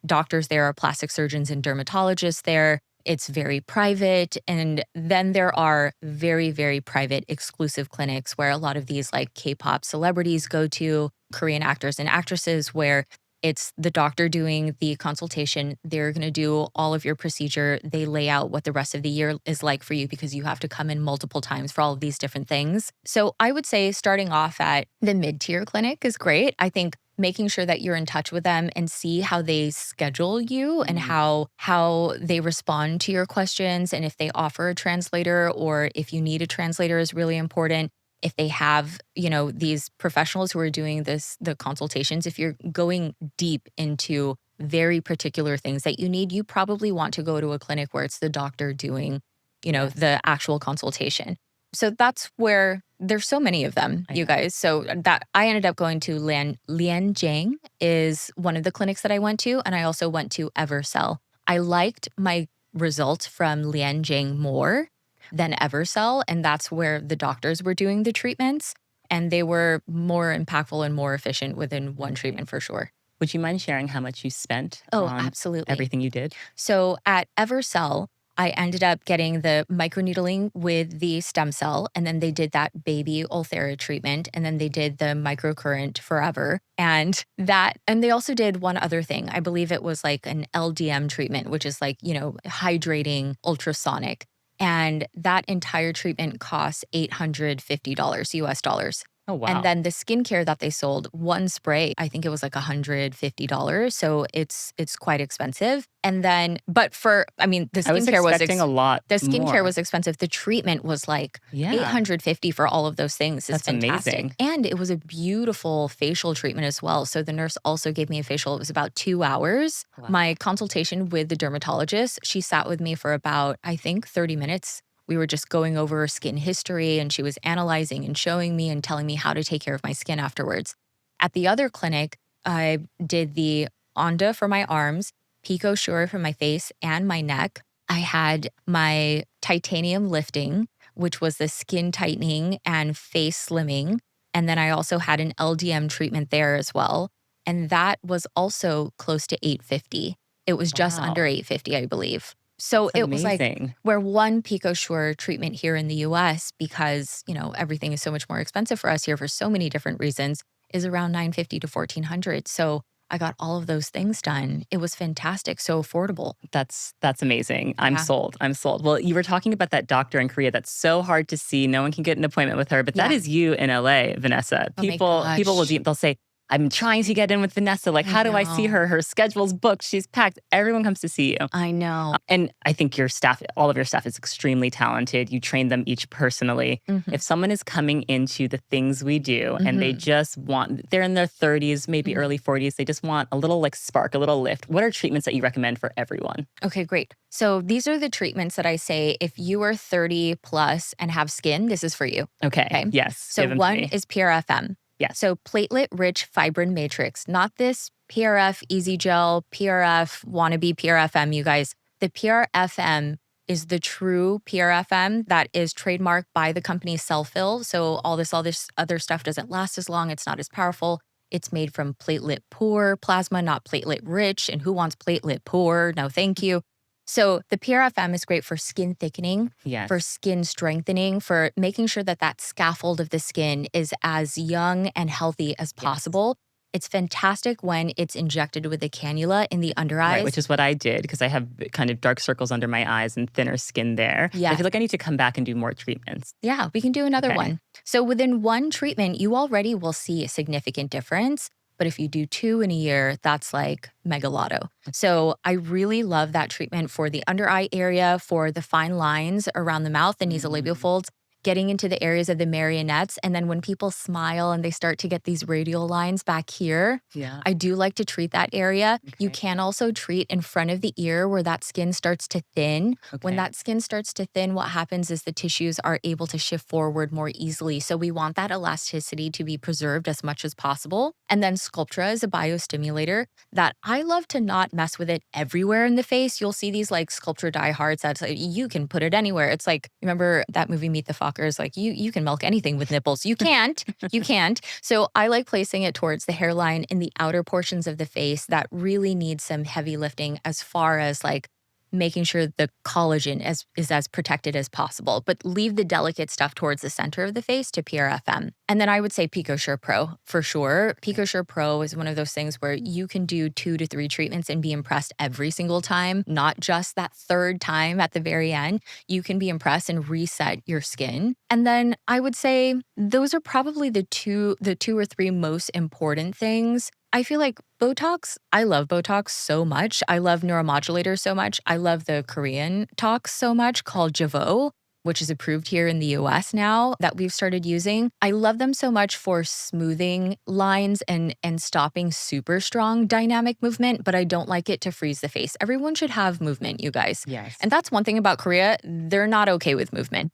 doctors there are plastic surgeons and dermatologists there. It's very private. And then there are very, very private exclusive clinics where a lot of these like K-pop celebrities go to, Korean actors and actresses, where it's the doctor doing the consultation. They're going to do all of your procedure. They lay out what the rest of the year is like for you because you have to come in multiple times for all of these different things. So I would say starting off at the mid-tier clinic is great. I think making sure that you're in touch with them and see how they schedule you and how they respond to your questions. And if they offer a translator or if you need a translator is really important. If they have, these professionals who are doing the consultations, if you're going deep into very particular things that you need, you probably want to go to a clinic where it's the doctor doing, the actual consultation. So that's where there's so many of them, you guys. So that I ended up going to Lianjiang is one of the clinics that I went to. And I also went to Evercell. I liked my results from Lianjiang more than Evercell. And that's where the doctors were doing the treatments. And they were more impactful and more efficient within one treatment for sure. Would you mind sharing how much you spent on absolutely. everything you did? So at Evercell, I ended up getting the microneedling with the stem cell, and then they did that baby Ulthera treatment, and then they did the microcurrent forever. And they also did one other thing. I believe it was like an LDM treatment, which is like, hydrating ultrasonic. And that entire treatment costs $850 US dollars. Oh, wow. And then the skincare that they sold, one spray, I think it was like $150. So it's quite expensive. And then, the skincare was expecting a lot. The skincare was expensive. The treatment was like $850 for all of those things. It's fantastic. Amazing. And it was a beautiful facial treatment as well. So the nurse also gave me a facial. It was about 2 hours. Wow. My consultation with the dermatologist, she sat with me for about, I think, 30 minutes. We were just going over skin history and she was analyzing and showing me and telling me how to take care of my skin afterwards. At the other clinic, I did the Onda for my arms, Pico for my face and my neck. I had my titanium lifting, which was the skin tightening and face slimming. And then I also had an LDM treatment there as well. And that was also close to $850. It was just under $850, I believe. So it was like where one Pico treatment here in the US, because, everything is so much more expensive for us here for so many different reasons, is around $950 to $1,400. So I got all of those things done. It was fantastic. So affordable. That's amazing. I'm sold. Well, you were talking about that doctor in Korea that's so hard to see. No one can get an appointment with her, but that is you in LA, Vanessa. People will they'll say, I'm trying to get in with Vanessa. Like, I how do I see know. her? Her schedule's booked. She's packed. Everyone comes to see you. I know. And I think your staff, all of your staff is extremely talented. You train them each personally. Mhm. If someone is coming into the things we do and they Mhm. just want, they're in their 30s, maybe Mhm. early 40s, they just want a little like spark, a little lift. What are treatments that you recommend for everyone? Okay, great. So these are the treatments that I say if you are 30 plus and have skin, this is for you. Okay. Okay. Yes. So Give them to one me. is PRFM. Yes. So platelet rich fibrin matrix, not this PRF easy gel, PRF wannabe PRFM, you guys. The PRFM is the true PRFM that is trademarked by the company Cellfill. So all this other stuff doesn't last as long. It's not as powerful. It's made from platelet poor plasma, not platelet rich. And who wants platelet poor? No, thank you. So the PRFM is great for skin thickening, for Yes. skin strengthening, for making sure that that scaffold of the skin is as young and healthy as Yes. possible. It's fantastic when it's injected with a cannula in the under Right, eyes. which is what I did because I have kind of dark circles under my eyes and thinner skin there. I Yeah. feel like I need to come back and do more treatments. Yeah, we can do another Okay. one. So within one treatment, you already will see a significant difference. But if you do two in a year, that's like mega lotto. So I really love that treatment for the under eye area, for the fine lines around the mouth, the nasolabial folds, getting into the areas of the marionettes. And then when people smile and they start to get these radial lines back here, Yeah. I do like to treat that area. You Okay. can also treat in front of the ear where that skin starts to thin. When Okay. that skin starts to thin, what happens is the tissues are able to shift forward more easily. So we want that elasticity to be preserved as much as possible. And then Sculptra is a biostimulator that I love to not mess with it everywhere in the face. You'll see these like Sculptra diehards that's like, you can put it anywhere. It's like, remember that movie Meet the Fockers? Like you can milk anything with nipples. You can't. You can't. So I like placing it towards the hairline in the outer portions of the face that really need some heavy lifting as far as like making sure the collagen is as protected as possible, but leave the delicate stuff towards the center of the face to PRFM. And then I would say PicoSure Pro for sure. PicoSure Pro is one of those things where you can do 2 to 3 treatments and be impressed every single time, not just that third time at the very end. You can be impressed and reset your skin. And then I would say those are probably the two or three most important things. I feel like Botox, I love Botox so much. I love neuromodulators so much. I love the Korean tox so much called Jeuveau, which is approved here in the US now that we've started using. I love them so much for smoothing lines and stopping super strong dynamic movement, but I don't like it to freeze the face. Everyone should have movement, you guys. Yes. And that's one thing about Korea, they're not okay with movement.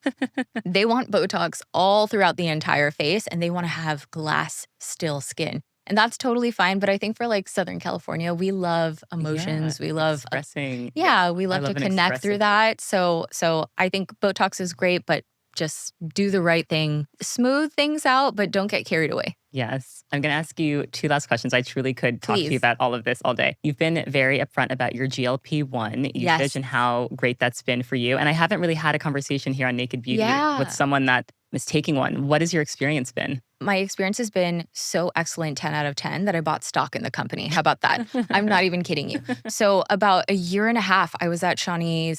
They want Botox all throughout the entire face and they want to have glass still skin. And that's totally fine. But I think for like Southern California, we love emotions. Yeah, We love, expressing. yeah, we I love to love an connect through expressive. that. So I think Botox is great, but just do the right thing. Smooth things out, but don't get carried away. Yes. I'm going to ask you 2 last questions. I truly could talk to you Please. about all of this all day. You've been very upfront about your GLP-1 usage Yes. and how great that's been for you. And I haven't really had a conversation here on Naked Beauty Yeah. with someone that is taking one. What has your experience been? My experience has been so excellent, 10 out of 10, that I bought stock in the company. How about that? I'm not even kidding you. So about a year and a half, I was at Shawnee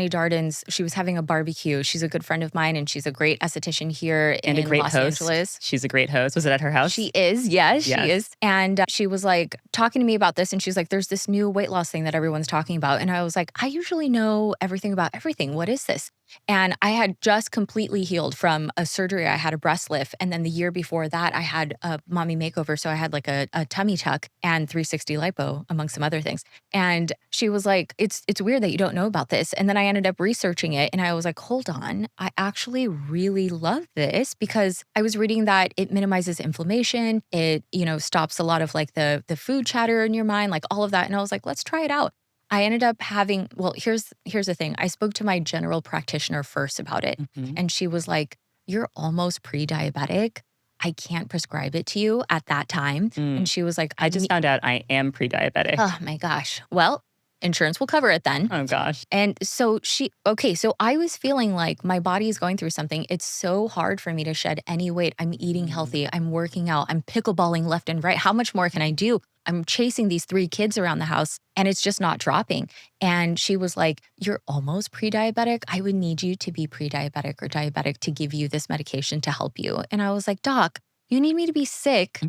Darden's. She was having a barbecue. She's a good friend of mine, and she's a great esthetician here And in a great Los host. Angeles. She's a great host. Was it at her house? She is, yes, Yes. she is. And she was like talking to me about this, and she's like, there's this new weight loss thing that everyone's talking about. And I was like, I usually know everything about everything. What is this? And I had just completely healed from a surgery. I had a breast lift. And then the year before that, I had a mommy makeover. So I had like a tummy tuck and 360 lipo, among some other things. And she was like, it's weird that you don't know about this. And then I ended up researching it. And I was like, hold on, I actually really love this because I was reading that it minimizes inflammation. It, stops a lot of like the food chatter in your mind, like all of that. And I was like, let's try it out. I ended up having, well, here's the thing. I spoke to my general practitioner first about it. Mhm. And she was like, you're almost pre-diabetic. I can't prescribe it to you at that time. Mm. And she was like, I just found out I am pre-diabetic. oh my gosh. Well, insurance will cover it then. Oh gosh. And so so I was feeling like my body is going through something. It's so hard for me to shed any weight. I'm eating healthy. I'm working out. I'm pickleballing left and right. How much more can I do? I'm chasing these 3 kids around the house and it's just not dropping. And she was like, you're almost pre-diabetic. I would need you to be pre-diabetic or diabetic to give you this medication to help you. And I was like, Doc, you need me to be sick?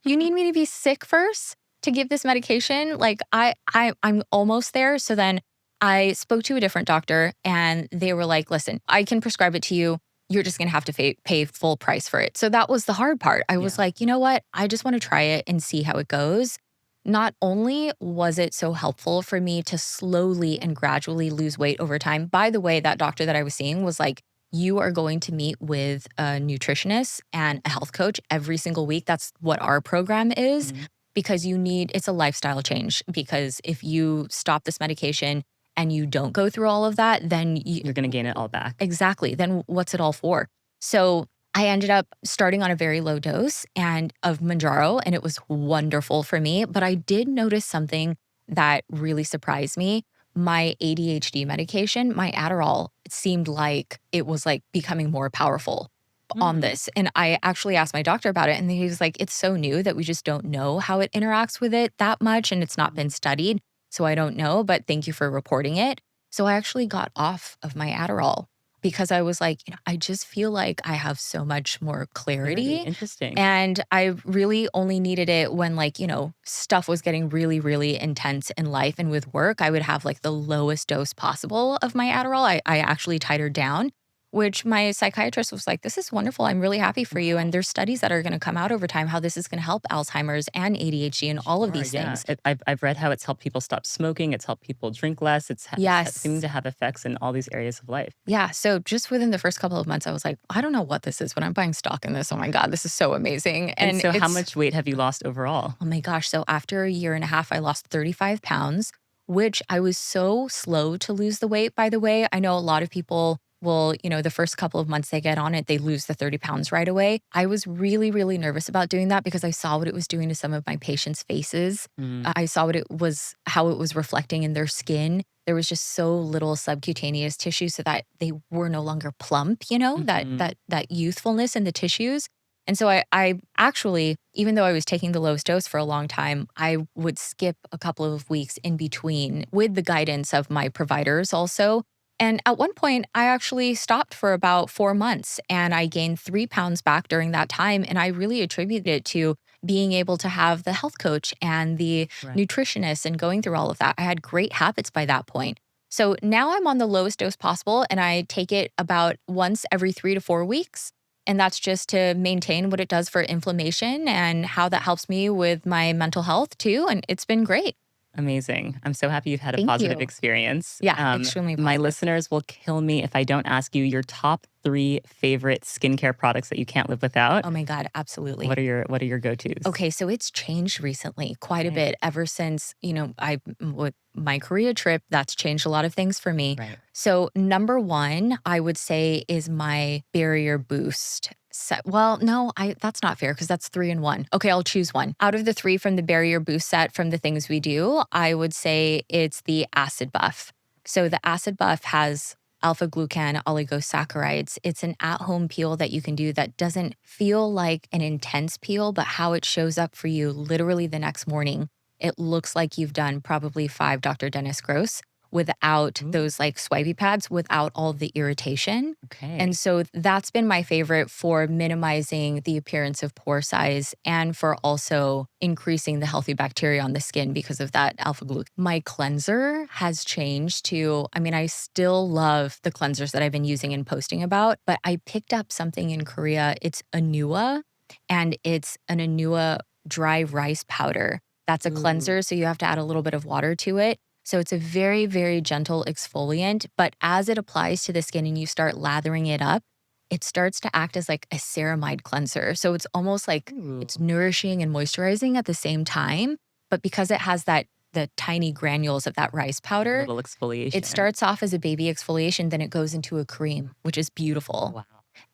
You need me to be sick first to give this medication? Like I'm almost there. So then I spoke to a different doctor and they were like, listen, I can prescribe it to you. You're just going to have to pay full price for it. So that was the hard part. I was like, you know what? I just want to try it and see how it goes. Not only was it so helpful for me to slowly and gradually lose weight over time. By the way, that doctor that I was seeing was like, you are going to meet with a nutritionist and a health coach every single week. That's what our program is, because it's a lifestyle change. Because if you stop this medication and you don't go through all of that, then you're going to gain it all back. Exactly. Then what's it all for? So I ended up starting on a very low dose of Manjaro, and it was wonderful for me. But I did notice something that really surprised me. My ADHD medication, my Adderall, it seemed like it was like becoming more powerful on this. And I actually asked my doctor about it, and he was like, it's so new that we just don't know how it interacts with it that much, and it's not been studied. So I don't know, but thank you for reporting it. So I actually got off of my Adderall because I was like, I just feel like I have so much more clarity. Interesting. And I really only needed it when stuff was getting really, really intense in life and with work. I would have like the lowest dose possible of my Adderall. I actually titrated down, which my psychiatrist was like, this is wonderful. I'm really happy for you. And there's studies that are going to come out over time, how this is going to help Alzheimer's and ADHD and all of these things. I've read how it's helped people stop smoking. It's helped people drink less. It's seeming to have effects in all these areas of life. Yeah. So just within the first couple of months, I was like, I don't know what this is, but I'm buying stock in this. Oh my God, this is so amazing. And so how much weight have you lost overall? Oh my gosh. So after a year and a half, I lost 35 pounds, which I was so slow to lose the weight, by the way. I know a lot of people will, the first couple of months they get on it, they lose the 30 pounds right away. I was really, really nervous about doing that because I saw what it was doing to some of my patients' faces. I saw how it was reflecting in their skin. There was just so little subcutaneous tissue so that they were no longer plump, that youthfulness in the tissues. And so I actually, even though I was taking the lowest dose for a long time, I would skip a couple of weeks in between with the guidance of my providers also. And at one point, I actually stopped for about 4 months and I gained 3 pounds back during that time. And I really attributed it to being able to have the health coach and the nutritionist and going through all of that. I had great habits by that point. So now I'm on the lowest dose possible and I take it about once every 3 to 4 weeks. And that's just to maintain what it does for inflammation and how that helps me with my mental health too. And it's been great. Amazing. I'm so happy you've had a positive experience. Yeah, extremely positive. My listeners will kill me if I don't ask you your top 3 favorite skincare products that you can't live without. Oh my God, absolutely. What are your go-tos? Okay, so it's changed recently quite a bit ever since, with my Korea trip, that's changed a lot of things for me. Right. So number 1, I would say is my Barrier Boost set. Well, no, that's not fair because that's 3 in 1. Okay, I'll choose one. Out of the 3 from the Barrier Boost set from the things we do, I would say it's the Acid Buff. So the Acid Buff has alpha-glucan oligosaccharides. It's an at-home peel that you can do that doesn't feel like an intense peel, but how it shows up for you literally the next morning. It looks like you've done probably 5 Dr. Dennis Gross without those like swipey pads, without all the irritation. Okay. And so that's been my favorite for minimizing the appearance of pore size and for also increasing the healthy bacteria on the skin because of that alpha-glucan. My cleanser has changed to, I still love the cleansers that I've been using and posting about, but I picked up something in Korea. It's Anua, and it's an Anua dry rice powder. That's a cleanser, so you have to add a little bit of water to it. So it's a very, very gentle exfoliant, but as it applies to the skin and you start lathering it up, it starts to act as like a ceramide cleanser. So it's almost like it's nourishing and moisturizing at the same time, but because it has the tiny granules of that rice powder, a little exfoliation. It starts off as a baby exfoliation, then it goes into a cream, which is beautiful. Wow.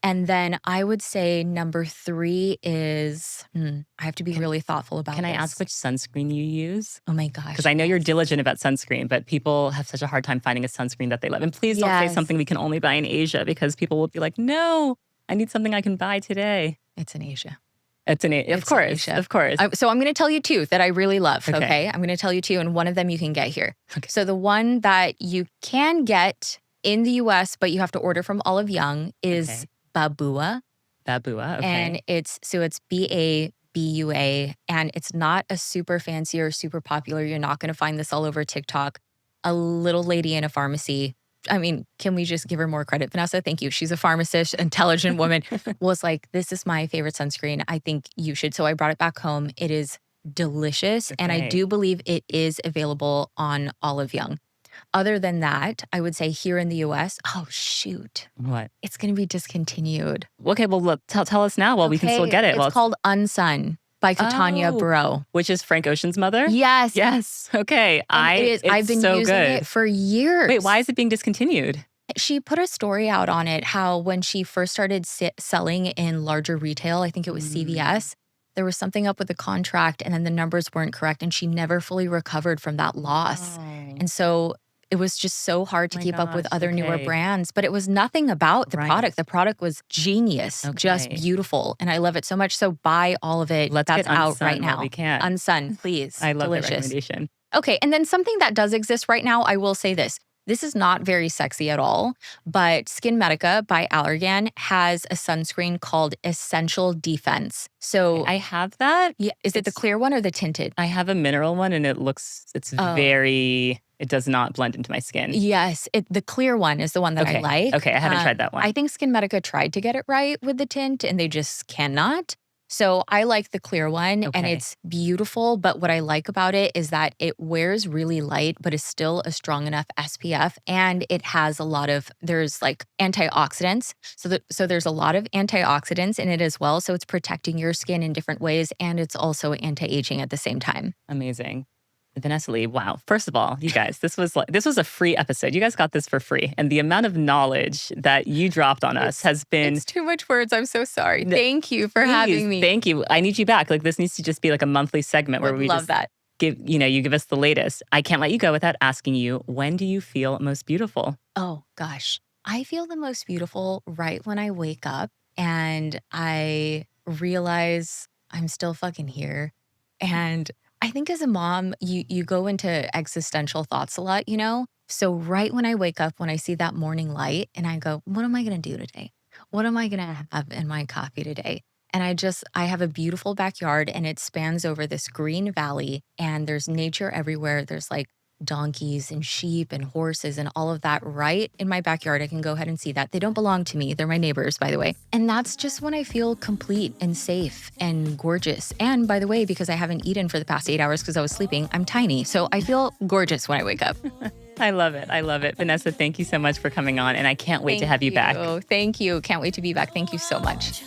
And then I would say number 3 is, I have to be really thoughtful about Can I this. ask which sunscreen you use? Oh my gosh. Because I know you're diligent about sunscreen, but people have such a hard time finding a sunscreen that they love. And please don't say something we can only buy in Asia, because people will be like, no, I need something I can buy today. It's in Asia. It's in Asia. Of course. So I'm going to tell you 2 that I really love, okay? I'm going to tell you 2, and one of them you can get here. Okay. So the one that you can get in the US, but you have to order from Olive Young is Babua. Babua, And okay. it's Babua, and it's not a super fancy or super popular. You're not going to find this all over TikTok. A little lady in a pharmacy. I mean, can we just give her more credit? Vanessa, thank you. She's a pharmacist, intelligent woman, was like, this is my favorite sunscreen. I think you should. So I brought it back home. It is delicious. And I Okay. do believe it is available on Olive Young. Other than that, I would say here in the US, oh, shoot, What? it's going to be discontinued. Okay, well, look, tell us now while we can still Okay, get it. it's Well, called Unsun by Katanya oh, Burrow. which is Frank Ocean's mother? Yes. Yes. Okay. And it is. I've It's been so using good. it for years. Wait, why is it being discontinued? She put a story out on it, how when she first started selling in larger retail, I think it was CVS, there was something up with the contract and then the numbers weren't correct and she never fully recovered from that loss. Oh, And so it was just so hard to my keep up with gosh, other newer okay. brands, but it was nothing about the Right. product. The product was genius, just Okay. beautiful. And I love it so much. So buy all of it. Let's That's get out Unsun right while now. we can. Unsun, please. I love that Delicious. recommendation. Okay, and then something that does exist right now, I will say this. This is not very sexy at all, but Skin Medica by Allergan has a sunscreen called Essential Defense. So I have that. yeah, is it the It's- clear one or the tinted? I have a mineral one and it's Oh. it does not blend into my skin. Yes, the clear one is the one that I Okay. like. Okay, I haven't tried that one. I think Skin Medica tried to get it right with the tint and they just cannot. So I like the clear one and Okay. it's beautiful. But what I like about it is that it wears really light, but is still a strong enough SPF. And it has there's like antioxidants. So there's a lot of antioxidants in it as well. So it's protecting your skin in different ways. And it's also anti-aging at the same time. Amazing. Vanessa Lee, wow. First of all, you guys, this was a free episode. You guys got this for free. And the amount of knowledge that you dropped on us has been It's too much words. I'm so sorry. Thank you for having me. Thank you. I need you back. Like this needs to just be like a monthly segment where Would we love just that. you give us the latest. I can't let you go without asking you, when do you feel most beautiful? Oh gosh. I feel the most beautiful right when I wake up and I realize I'm still fucking here. And I think as a mom, you go into existential thoughts a lot, you know? So right when I wake up, when I see that morning light and I go, what am I going to do today? What am I going to have in my coffee today? And I have a beautiful backyard and it spans over this green valley and there's nature everywhere. There's like donkeys and sheep and horses and all of that right in my backyard. I can go ahead and see that. They don't belong to me. They're my neighbors, by the way. And that's just when I feel complete and safe and gorgeous. And by the way, because I haven't eaten for the past 8 hours because I was sleeping, I'm tiny. So I feel gorgeous when I wake up. I love it. I love it. Vanessa, thank you so much for coming on. And I can't wait to have you back. Thank you. Can't wait to be back. Thank you so much.